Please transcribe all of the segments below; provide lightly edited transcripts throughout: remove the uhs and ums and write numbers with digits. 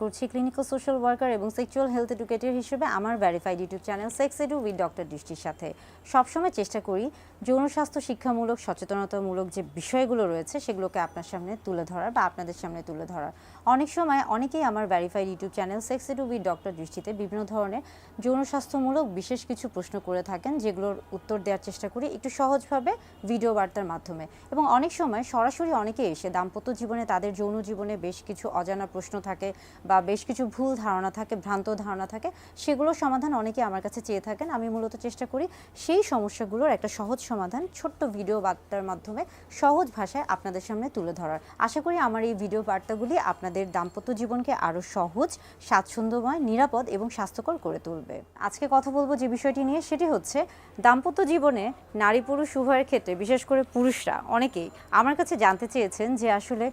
করছি clinical social worker এবং sexual health educator হিসেবে আমার verified YouTube channel sex edu with doctor দৃষ্টির সাথে সবসময় চেষ্টা করি যৌন স্বাস্থ্য শিক্ষামূলক সচেতনতামূলক যে বিষয়গুলো রয়েছে সেগুলোকে আপনার সামনে তুলে ধরার বা আপনাদের সামনে তুলে ধরার। অনেক সময় অনেকেই আমার verified YouTube channel sex edu with doctor দৃষ্টিতে বিভিন্ন ধরনের যৌন স্বাস্থ্যমূলক বিশেষ কিছু প্রশ্ন করে থাকেন, যেগুলোর উত্তর দেওয়ার চেষ্টা করি একটু সহজভাবে ভিডিও বার্তার মাধ্যমে। এবং অনেক সময় সরাসরি অনেকে এসে দাম্পত্য জীবনে তাদের যৌন জীবনে বেশ কিছু অজানা প্রশ্ন থাকে বা বেশ কিছু ভুল ধারণা থাকে, ভ্রান্ত ধারণা থাকে, সেগুলোর সমাধান অনেকে আমার কাছে চেয়ে থাকেন। আমি মূলত চেষ্টা করি সেই সমস্যাগুলোর একটা সহজ সমাধান ছোট্ট ভিডিও বার্তার মাধ্যমে সহজ ভাষায় আপনাদের সামনে তুলে ধরার। আশা করি আমার এই ভিডিও বার্তাগুলি আপনাদের দাম্পত্য জীবনকে আরও সহজ, স্বাচ্ছন্দ্যময়, নিরাপদ এবং স্বাস্থ্যকর করে তুলবে। আজকে কথা বলবো যে বিষয়টি নিয়ে, সেটি হচ্ছে দাম্পত্য জীবনে নারী পুরুষ উভয়ের ক্ষেত্রে, বিশেষ করে পুরুষরা অনেকেই আমার কাছে জানতে চেয়েছেন যে আসলে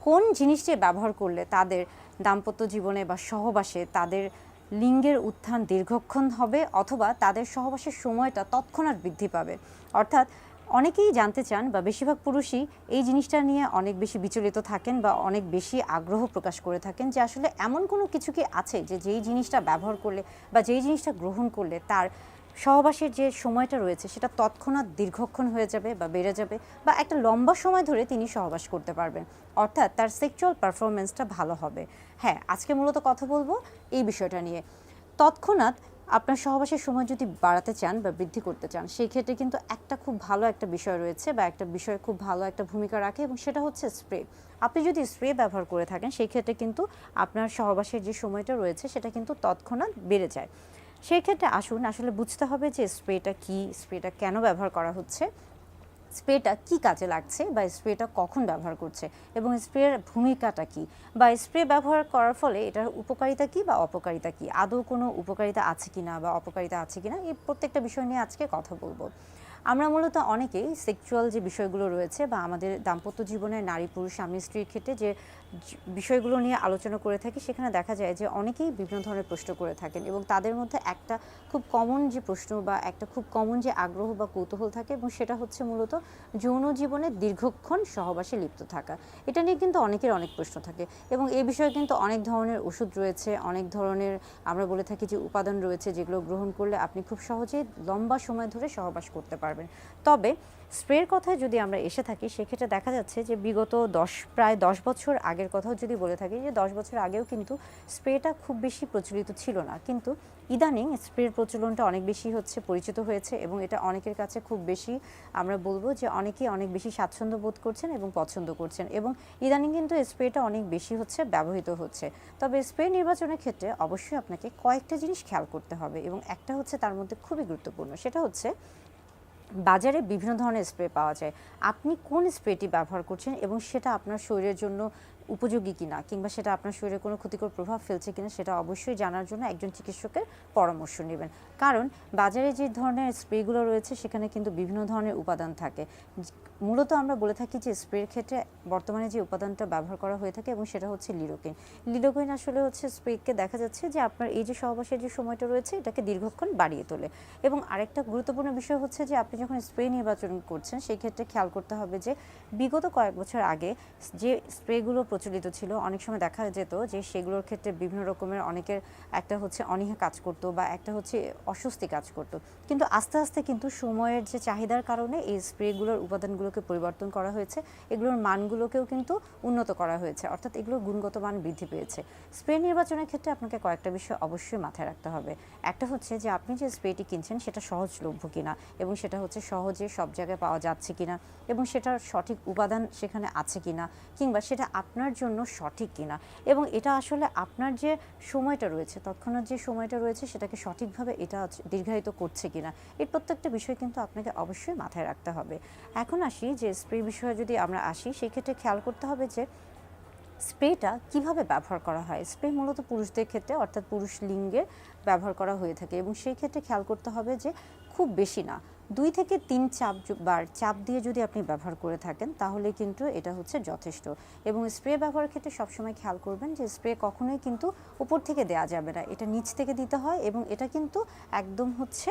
কোন জিনিসটি ব্যবহার করলে তাদের দাম্পত্য জীবনে বা সহবাসে তাদের লিঙ্গের উত্থান দীর্ঘক্ষণ হবে অথবা তাদের সহবাসের সময়টা তৎক্ষণাৎ বৃদ্ধি পাবে। অর্থাৎ অনেকেই জানতে চান বা বেশিরভাগ পুরুষই এই জিনিসটা নিয়ে অনেক বেশি বিচলিত থাকেন বা অনেক বেশি আগ্রহ প্রকাশ করে থাকেন যে আসলে এমন কোনো কিছু কি আছে যে যেই জিনিসটা ব্যবহার করলে বা যেই জিনিসটা গ্রহণ করলে তার সহবাসের যে সময়টা রয়েছে সেটা তৎক্ষণাৎ দীর্ঘক্ষণ হয়ে যাবে বা বেড়ে যাবে বা একটা লম্বা সময় ধরে তিনি সহবাস করতে পারবেন, অর্থাৎ তার সেক্সুয়াল পারফরমেন্সটা ভালো হবে। হ্যাঁ, আজকে মূলত কথা বলবো এই বিষয়টা নিয়ে। তৎক্ষণাৎ আপনার সহবাসের সময় যদি বাড়াতে চান বা বৃদ্ধি করতে চান, সেই ক্ষেত্রে কিন্তু একটা খুব ভালো একটা বিষয় রয়েছে বা একটা বিষয় খুব ভালো একটা ভূমিকা রাখে, এবং সেটা হচ্ছে স্প্রে। আপনি যদি স্প্রে ব্যবহার করে থাকেন সেই ক্ষেত্রে কিন্তু আপনার সহবাসের যে সময়টা রয়েছে সেটা কিন্তু তৎক্ষণাৎ বেড়ে যায়। সেই ক্ষেত্রে আসুন আসলে বুঝতে হবে যে স্প্রেটা কি, স্প্রেটা কেন ব্যবহার করা হচ্ছে, স্প্রেটা কি কাজে লাগছে বা স্প্রেটা কখন ব্যবহার করছে এবং স্প্রের ভূমিকাটা কি, বা স্প্রে ব্যবহার করার ফলে এটার উপকারিতা কি বা অপকারিতা কি, আদৌ কোনো উপকারিতা আছে কিনা বা অপকারিতা আছে কিনা, এই প্রত্যেকটা বিষয় নিয়ে আজকে কথা বলবো। আমরা মূলত অনেকেই সেক্সুয়াল যে বিষয়গুলো রয়েছে বা আমাদের দাম্পত্য জীবনে নারী পুরুষ স্বামী স্ত্রীর ক্ষেত্রে যে বিষয়গুলো নিয়ে আলোচনা করে থাকি, সেখানে দেখা যায় যে অনেকেই বিভিন্ন ধরনের প্রশ্ন করে থাকেন এবং তাদের মধ্যে একটা খুব কমন যে প্রশ্ন বা একটা খুব কমন যে আগ্রহ বা কৌতূহল থাকে, এবং সেটা হচ্ছে মূলত যৌন জীবনে দীর্ঘক্ষণ সহবাসে লিপ্ত থাকা। এটা নিয়ে কিন্তু অনেকের অনেক প্রশ্ন থাকে এবং এই বিষয়ে কিন্তু অনেক ধরনের ওষুধ রয়েছে, অনেক ধরনের আমরা বলে থাকি যে উপাদান রয়েছে, যেগুলো গ্রহণ করলে আপনি খুব সহজেই লম্বা সময় ধরে সহবাস করতে পারবেন। তবে স্প্রের কথায় যদি আমরা এসে থাকি, সেক্ষেত্রে দেখা যাচ্ছে যে বিগত প্রায় 10 বছর আগের কথাও যদি বলে থাকি, যে 10 বছর আগেও কিন্তু স্প্রেটা খুব বেশি প্রচলিত ছিল না, কিন্তু ইদানিং স্প্রের প্রচলনটা অনেক বেশি হচ্ছে, পরিচিত হয়েছে এবং এটা অনেকের কাছে খুব বেশি, আমরা বলবো যে অনেকেই অনেক বেশি স্বাচ্ছন্দ্য বোধ করছেন এবং পছন্দ করছেন, এবং ইদানিং কিন্তু স্প্রেটা অনেক বেশি হচ্ছে, ব্যবহৃত হচ্ছে। তবে স্প্রে নির্বাচনের ক্ষেত্রে অবশ্যই আপনাকে কয়েকটা জিনিস খেয়াল করতে হবে, এবং একটা হচ্ছে তার মধ্যে খুবই গুরুত্বপূর্ণ, সেটা হচ্ছে বাজারে বিভিন্ন ধরনের স্প্রে পাওয়া যায়। আপনি কোন স্প্রেটি ব্যবহার করছেন এবং সেটা আপনার শরীরের জন্য উপযোগী কিনা, কিংবা সেটা আপনার শরীরে কোনো ক্ষতিকর প্রভাব ফেলছে কিনা, সেটা অবশ্যই জানার জন্য একজন চিকিৎসকের পরামর্শ নেবেন। কারণ বাজারে যে ধরনের স্প্রেগুলো রয়েছে সেখানে কিন্তু বিভিন্ন ধরনের উপাদান থাকে। মূলত আমরা বলে থাকি যে স্প্রের ক্ষেত্রে বর্তমানে যে উপাদানটা ব্যবহার করা হয়ে থাকে এবং সেটা হচ্ছে লিডোকেইন। লিডোকেইন আসলে হচ্ছে স্প্রেকে দেখা যাচ্ছে যে আপনার এই যে সহবাসের যে সময়টা রয়েছে এটাকে দীর্ঘক্ষণ বাড়িয়ে তোলে। এবং আরেকটা গুরুত্বপূর্ণ বিষয় হচ্ছে যে আপনি যখন স্প্রে নির্বাচন করছেন সেই ক্ষেত্রে খেয়াল করতে হবে যে বিগত কয়েক বছর আগে যে স্প্রেগুলো প্রচলিত ছিল, অনেক সময় দেখা যেত যে সেগুলোর ক্ষেত্রে বিভিন্ন রকমের অনেকের একটা হচ্ছে অনীহা কাজ করতো বা একটা হচ্ছে অস্বস্তি কাজ করতো, কিন্তু আস্তে আস্তে কিন্তু সময়ের যে চাহিদার কারণে এই স্প্রেগুলোর উপাদানগুলোকে পরিবর্তন করা হয়েছে, এগুলোর মানগুলোকেও কিন্তু উন্নত করা হয়েছে, অর্থাৎ এগুলোর গুণগত মান বৃদ্ধি পেয়েছে। স্প্রে নির্বাচনের ক্ষেত্রে আপনাকে কয়েকটা বিষয় অবশ্যই মাথায় রাখতে হবে। একটা হচ্ছে যে আপনি যে স্প্রেটি কিনছেন সেটা সহজলভ্য কিনা, এবং সেটা হচ্ছে সহজে সব জায়গায় পাওয়া যাচ্ছে কিনা, এবং সেটার সঠিক উপাদান সেখানে আছে কিনা, কিংবা সেটা আপনার জন্য সঠিক কিনা, এবং এটা আসলে আপনার যে সময়টা রয়েছে, তৎক্ষণাৎ যে সময়টা রয়েছে সেটাকে সঠিকভাবে এটা দীর্ঘায়িত করছে কিনা, এই প্রত্যেকটা বিষয় কিন্তু আপনাকে অবশ্যই মাথায় রাখতে হবে। এখন আসি যে স্প্রে বিষয়ে যদি আমরা আসি, সেই ক্ষেত্রে খেয়াল করতে হবে যে স্প্রেটা কিভাবে ব্যবহার করা হয়। স্প্রে মূলত পুরুষদের ক্ষেত্রে, অর্থাৎ পুরুষ লিঙ্গে ব্যবহার করা হয়ে থাকে, এবং সেই ক্ষেত্রে খেয়াল করতে হবে যে খুব বেশি না, 2 থেকে 3 বার চাপ দিয়ে যদি আপনি ব্যবহার করে থাকেন তাহলে কিন্তু এটা হচ্ছে যথেষ্ট। এবং স্প্রে ব্যবহারের ক্ষেত্রে সবসময় খেয়াল করবেন যে স্প্রে কখনোই কিন্তু উপর থেকে দেওয়া যাবে না, এটা নিচ থেকে দিতে হয়, এবং এটা কিন্তু একদম হচ্ছে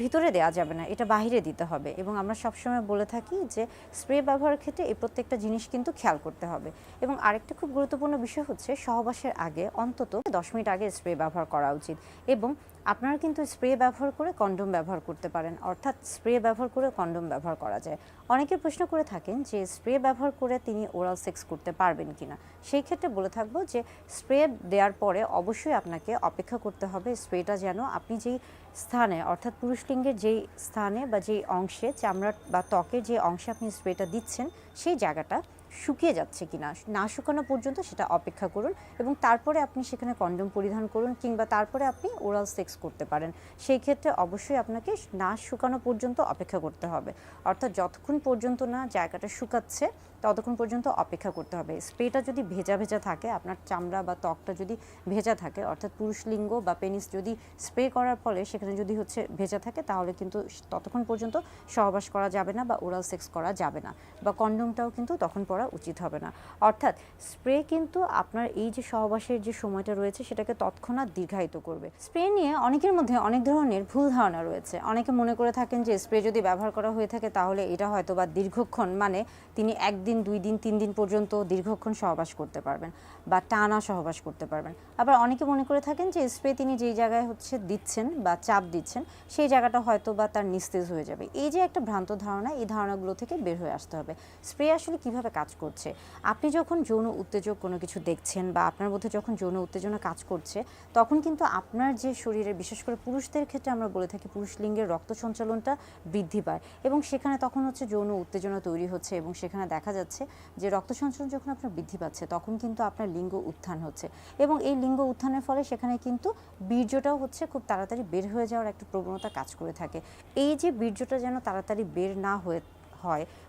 ভিতরে দেওয়া যাবে না, এটা বাহিরে দিতে হবে। এবং আমরা সবসময় বলে থাকি যে স্প্রে ব্যবহারের ক্ষেত্রে এই প্রত্যেকটা জিনিস কিন্তু খেয়াল করতে হবে। এবং আরেকটা খুব গুরুত্বপূর্ণ বিষয় হচ্ছে সহবাসের আগে অন্তত 10 মিনিট আগে স্প্রে ব্যবহার করা উচিত। এবং আপনারা কিন্তু স্প্রে ব্যবহার করে কন্ডোম ব্যবহার করতে পারেন, অর্থাৎ স্প্রে ব্যবহার করে কন্ডোম ব্যবহার করা যায়। অনেকে প্রশ্ন করে থাকেন যে স্প্রে ব্যবহার করে তিনি ওরাল সেক্স করতে পারবেন কিনা। সেই ক্ষেত্রে বলে থাকবো যে স্প্রে দেওয়ার পরে অবশ্যই আপনাকে অপেক্ষা করতে হবে স্প্রেটা যেন আপনি যেই স্থানে, অর্থাৎ পুরুষলিঙ্গের যেই স্থানে বা যেই অংশে, চামড়া বা ত্বকের যে অংশে আপনি স্প্রেটা দিচ্ছেন সেই জায়গাটা শুকিয়ে যাচ্ছে কিনা, না শুকানো পর্যন্ত সেটা অপেক্ষা করুন। এবং তারপরে আপনি সেখানে কন্ডোম পরিধান করুন, কিংবা তারপরে আপনি ওরাল সেক্স করতে পারেন। সেই ক্ষেত্রে অবশ্যই আপনাকে না শুকানো পর্যন্ত অপেক্ষা করতে হবে, অর্থাৎ যতক্ষণ পর্যন্ত না জায়গাটা শুকাচ্ছে ততক্ষণ পর্যন্ত অপেক্ষা করতে হবে। স্প্রেটা যদি ভেজা ভেজা থাকে, আপনার চামড়া বা ত্বকটা যদি ভেজা থাকে, অর্থাৎ পুরুষলিঙ্গ বা পেনিস যদি স্প্রে করার ফলে সেখানে যদি ভেজা থাকে, তাহলে কিন্তু ততক্ষণ পর্যন্ত সহবাস করা যাবে না বা ওরাল সেক্স করা যাবে না, বা কন্ডোমটাও কিন্তু তখন পরা উচিত হবে না। অর্থাৎ স্প্রে কিন্তু আপনার এই যে সহবাসের যে সময়টা রয়েছে সেটাকে তৎক্ষণাৎ দীর্ঘায়িত করবে। স্প্রে নিয়ে অনেকের মধ্যে অনেক ধরনের ভুল ধারণা রয়েছে। অনেকে মনে করে থাকেন যে স্প্রে যদি ব্যবহার করা হয়ে থাকে তাহলে এটা হয়তো বা দীর্ঘক্ষণ, মানে তিনি 1 দিন 2 দিন 3 দিন পর্যন্ত দীর্ঘক্ষণ সহবাস করতে পারবেন বা টানা সহবাস করতে পারবেন। আবার অনেকে মনে করে থাকেন যে স্প্রে তিনি যেই জায়গায় দিচ্ছেন বা চাপ দিচ্ছেন সেই জায়গাটা হয়তো বা তার নিস্তেজ হয়ে যাবে। এই যে একটা ভ্রান্ত ধারণা, এই ধারণাগুলো থেকে বের হয়ে আসতে হবে। স্প্রে আসলে কিভাবে কাজ করছে, আপনি যখন যৌন উত্তেজক কোনো কিছু দেখছেন বা আপনার মধ্যে যখন যৌন উত্তেজনা কাজ করছে, তখন কিন্তু আপনার যে শরীরে, বিশেষ করে পুরুষদের ক্ষেত্রে আমরা বলে থাকি পুরুষলিঙ্গের রক্ত সঞ্চালনটা বৃদ্ধি পায় এবং সেখানে তখন যৌন উত্তেজনা তৈরি হচ্ছে এবং সেখানে দেখা যাচ্ছে যে রক্ত সঞ্চালন যখন আপনার বৃদ্ধি পাচ্ছে তখন কিন্তু আপনার লিঙ্গ উত্থান হচ্ছে এবং এই লিঙ্গ উত্থানের ফলে সেখানে কিন্তু বীর্যটাও খুব তাড়াতাড়ি বের হয়ে যাওয়ার একটা প্রবণতা কাজ করে থাকে। এই যে বীর্যটা যেন তাড়াতাড়ি বের না হয়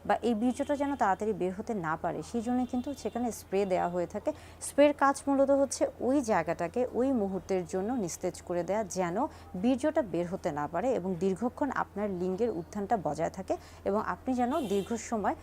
বা এই বীর্যটা যেন তাড়াতাড়ি বের হতে না পারে, সেই জন্য কিন্তু সেখানে স্প্রে দেওয়া হয়ে থাকে। স্প্রের কাজ মূলত ওই জায়গাটাকে ওই মুহূর্তের জন্য নিস্তেজ করে দেওয়া, যেন বীর্যটা বের হতে না পারে এবং দীর্ঘক্ষণ আপনার লিঙ্গের উত্থানটা বজায় থাকে এবং আপনি যেন দীর্ঘ সময়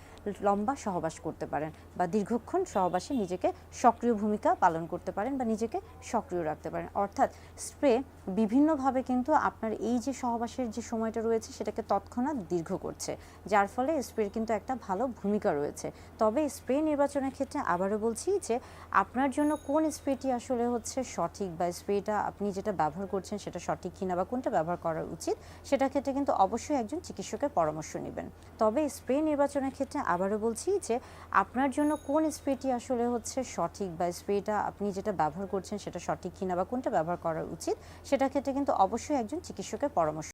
লম্বা সহবাস করতে পারেন বা দীর্ঘক্ষণ সহবাসে নিজেকে সক্রিয় ভূমিকা পালন করতে পারেন বা নিজেকে সক্রিয় রাখতে পারেন। অর্থাৎ স্প্রে বিভিন্নভাবে কিন্তু আপনার এই যে সহবাসের যে সময়টা রয়েছে সেটাকে তৎক্ষণাৎ দীর্ঘ করছে, যার ফলে স্প্রের কিন্তু একটা ভালো ভূমিকা রয়েছে। তবে স্প্রে নির্বাচনের ক্ষেত্রে আবারও বলছি যে আপনার জন্য কোন স্প্রেটি আসলে সঠিক বা স্প্রেটা আপনি যেটা ব্যবহার করছেন সেটা সঠিক কিনা বা কোনটা ব্যবহার করা উচিত, সেটার ক্ষেত্রে কিন্তু অবশ্যই একজন চিকিৎসকের পরামর্শ নেবেন। তবে স্প্রে নির্বাচনের ক্ষেত্রে আবারও বলছি যে আপনার জন্য কোন স্প্রেটি আসলে সঠিক বা স্প্রেটা আপনি যেটা ব্যবহার করছেন সেটা সঠিক কিনা বা কোনটা ব্যবহার করা উচিত, সেটার ক্ষেত্রে কিন্তু অবশ্যই একজন চিকিৎসকের পরামর্শ